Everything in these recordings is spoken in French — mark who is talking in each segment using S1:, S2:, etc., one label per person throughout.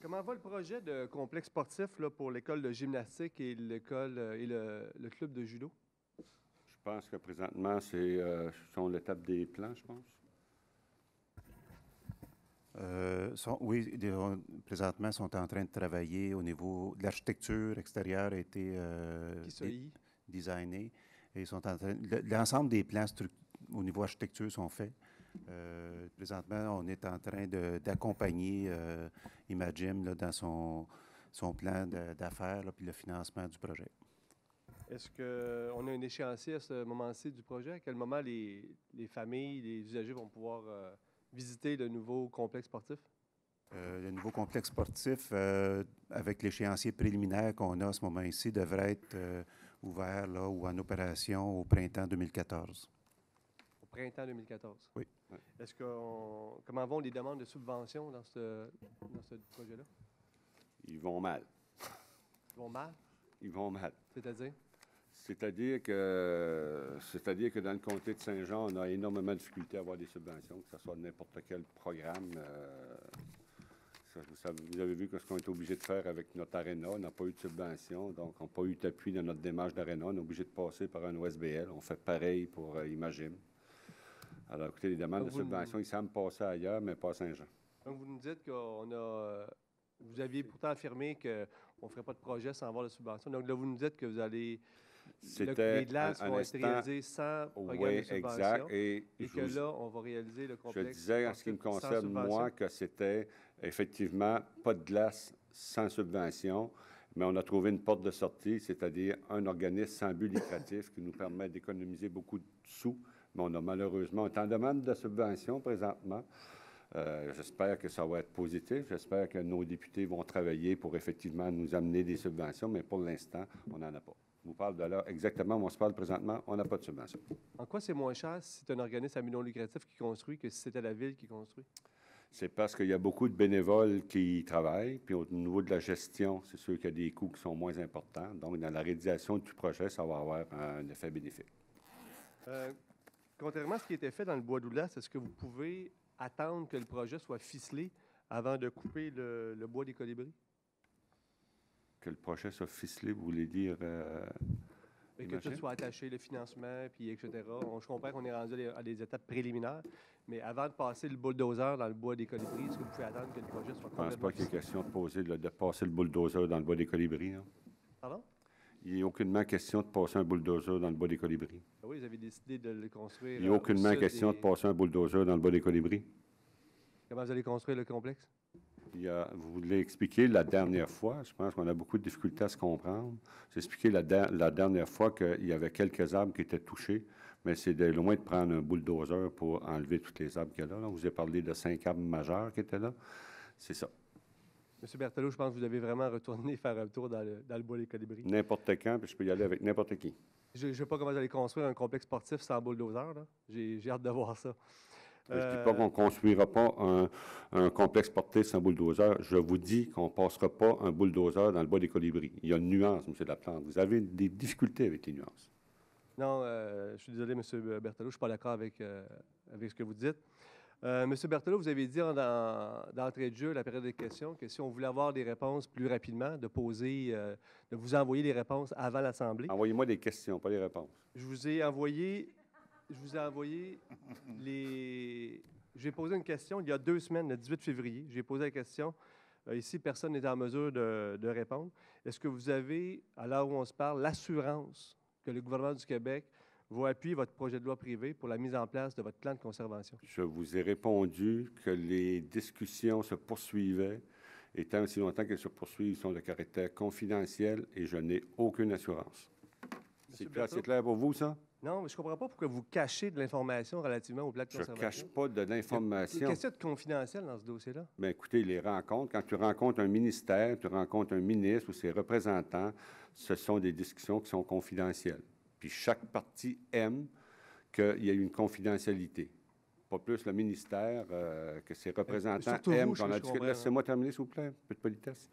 S1: Comment va le projet de complexe sportif là, pour l'école de gymnastique et l'école et le club de judo?
S2: Je pense que présentement, c'est sont l'étape des plans, je pense.
S3: Oui, présentement, ils sont en train de travailler au niveau de l'architecture extérieure a été designée. Et ils sont en train, l'ensemble des plans au niveau architecture sont faits. Présentement, on est en train d'accompagner Imagim là, dans son plan d'affaires puis le financement du projet.
S1: Est-ce qu'on a un échéancier à ce moment-ci du projet? À quel moment les familles, les usagers vont pouvoir visiter le nouveau complexe sportif?
S3: Le nouveau complexe sportif, avec l'échéancier préliminaire qu'on a à ce moment-ci, devrait être ouvert là, ou en opération au printemps 2014.
S1: Au printemps 2014?
S3: Oui.
S1: Est-ce comment vont les demandes de subvention dans ce projet-là?
S2: Ils vont mal.
S1: Ils vont mal?
S2: Ils vont mal.
S1: C'est-à-dire?
S2: C'est-à-dire que dans le comté de Saint-Jean, on a énormément de difficultés à avoir des subventions, que ce soit de n'importe quel programme. Vous avez vu ce qu'on est obligé de faire avec notre aréna. On n'a pas eu de subvention, donc on n'a pas eu d'appui dans notre démarche d'aréna. On est obligé de passer par un OSBL. On fait pareil pour Imagim. Alors, écoutez, les demandes de subvention, ils semblent passer ailleurs, mais pas à Saint-Jean.
S1: Donc, vous nous dites vous aviez pourtant affirmé qu'on ne ferait pas de projet sans avoir de subvention. Donc, là, vous nous dites que vous allez... les glaces vont être réalisées sans programme de subvention.
S2: Exact. Et
S1: que là, on va réaliser le complexe.
S2: Je disais, en ce qui me concerne, moi, que c'était effectivement pas de glace sans subvention, mais on a trouvé une porte de sortie, c'est-à-dire un organisme sans but lucratif qui nous permet d'économiser beaucoup de sous, mais on a malheureusement, on est en demande de subvention présentement. J'espère que ça va être positif. J'espère que nos députés vont travailler pour effectivement nous amener des subventions, mais pour l'instant, on n'en a pas. Je vous parle de là exactement où on se parle présentement, on n'a pas de subvention.
S1: En quoi c'est moins cher si c'est un organisme à but non lucratif qui construit que si c'était la ville qui construit?
S2: C'est parce qu'il y a beaucoup de bénévoles qui y travaillent, puis au niveau de la gestion, c'est sûr qu'il y a des coûts qui sont moins importants. Donc, dans la réalisation du projet, ça va avoir un effet bénéfique.
S1: Contrairement à ce qui était fait dans le bois d'Oulas, est-ce que vous pouvez attendre que le projet soit ficelé avant de couper le bois des colibris?
S2: Que le projet soit ficelé, vous voulez dire...
S1: Et que tout soit attaché, le financement, puis etc. Je comprends qu'on est rendu à des étapes préliminaires, mais avant de passer le bulldozer dans le bois des colibris, est-ce que vous pouvez attendre que le projet soit complètement...
S2: Je ne pense pas qu'il y ait question de passer le bulldozer dans le bois des colibris. Non?
S1: Pardon?
S2: Il n'y a aucunement question de passer un bulldozer dans le bois des colibris.
S1: Ah oui, vous avez décidé de le construire...
S2: Il n'y a aucunement question de passer un bulldozer dans le bois des colibris.
S1: Comment vous allez construire le complexe?
S2: Vous l'avez expliqué la dernière fois. Je pense qu'on a beaucoup de difficultés à se comprendre. J'ai expliqué la dernière fois qu'il y avait quelques arbres qui étaient touchés, mais c'est de loin de prendre un bulldozer pour enlever tous les arbres qu'il y a là. On vous a parlé de 5 arbres majeurs qui étaient là. C'est ça.
S1: M. Berthelot, je pense que vous devez vraiment retourner faire un tour dans le bois des colibris.
S2: N'importe quand, puis je peux y aller avec n'importe qui.
S1: Je ne sais pas comment vous allez construire un complexe sportif sans bulldozer. J'ai hâte de voir ça.
S2: Je ne dis pas qu'on ne construira pas un complexe sportif sans bulldozer. Je vous dis qu'on ne passera pas un bulldozer dans le bois des colibris. Il y a une nuance, M. Laplante. Vous avez des difficultés avec les nuances.
S1: Non, je suis désolé, M. Berthelot, je ne suis pas d'accord avec ce que vous dites. M. Berthelot, vous avez dit d'entrée de jeu, la période de questions, que si on voulait avoir des réponses plus rapidement, de vous envoyer les réponses avant l'Assemblée.
S2: Envoyez-moi des questions, pas des réponses.
S1: Je vous ai envoyé J'ai posé une question il y a 2 semaines, le 18 février. J'ai posé la question. Ici, personne n'est en mesure de répondre. Est-ce que vous avez, à l'heure où on se parle, l'assurance que le gouvernement du Québec va appuyer votre projet de loi privé pour la mise en place de votre plan de conservation?
S2: Je vous ai répondu que les discussions se poursuivaient, et tant aussi longtemps qu'elles se poursuivent, sont de caractère confidentiel et je n'ai aucune assurance. C'est clair pour vous, ça?
S1: Non, mais je ne comprends pas pourquoi vous cachez de l'information relativement au plan de conservation.
S2: Je ne cache pas de l'information.
S1: Il y a une question de confidentiel dans ce dossier-là.
S2: Bien, écoutez, les rencontres, quand tu rencontres un ministère, tu rencontres un ministre ou ses représentants, ce sont des discussions qui sont confidentielles. Puis chaque parti aime qu'il y ait une confidentialité. Pas plus le ministère que ses représentants aiment qu'on a discuté. Laissez-moi terminer, s'il vous plaît, un peu de politesse.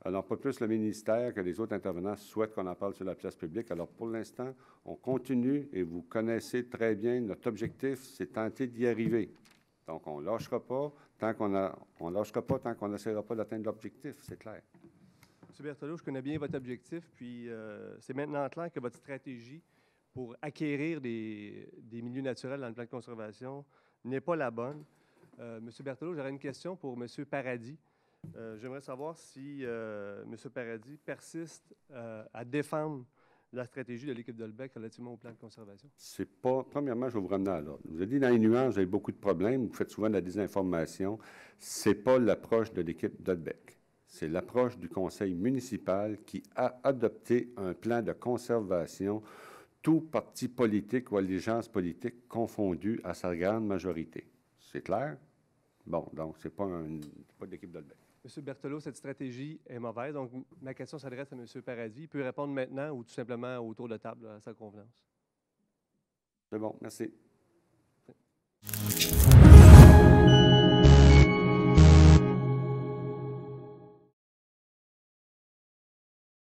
S2: Alors, pas plus le ministère que les autres intervenants souhaitent qu'on en parle sur la place publique. Alors, pour l'instant, on continue et vous connaissez très bien notre objectif, c'est tenter d'y arriver. Donc, on ne lâchera pas on ne lâchera pas tant qu'on n'essaiera pas d'atteindre l'objectif, c'est clair.
S1: M. Berthelot, je connais bien votre objectif, puis c'est maintenant clair que votre stratégie pour acquérir des milieux naturels dans le plan de conservation n'est pas la bonne. M. Berthelot, j'aurais une question pour M. Paradis. J'aimerais savoir si M. Paradis persiste à défendre la stratégie de l'équipe d'Olbec relativement au plan de conservation.
S2: C'est pas. Premièrement, je vais vous ramener à l'ordre. Vous avez dit dans les nuances, vous avez beaucoup de problèmes, vous faites souvent de la désinformation. Ce n'est pas l'approche de l'équipe d'Olbec. C'est l'approche du conseil municipal qui a adopté un plan de conservation, tout parti politique ou allégeance politique confondu à sa grande majorité. C'est clair? Bon, donc, ce n'est pas de l'équipe d'Olbec.
S1: M. Berthelot, cette stratégie est mauvaise. Donc, ma question s'adresse à M. Paradis. Il peut répondre maintenant ou tout simplement autour de table à sa convenance.
S2: C'est bon, merci.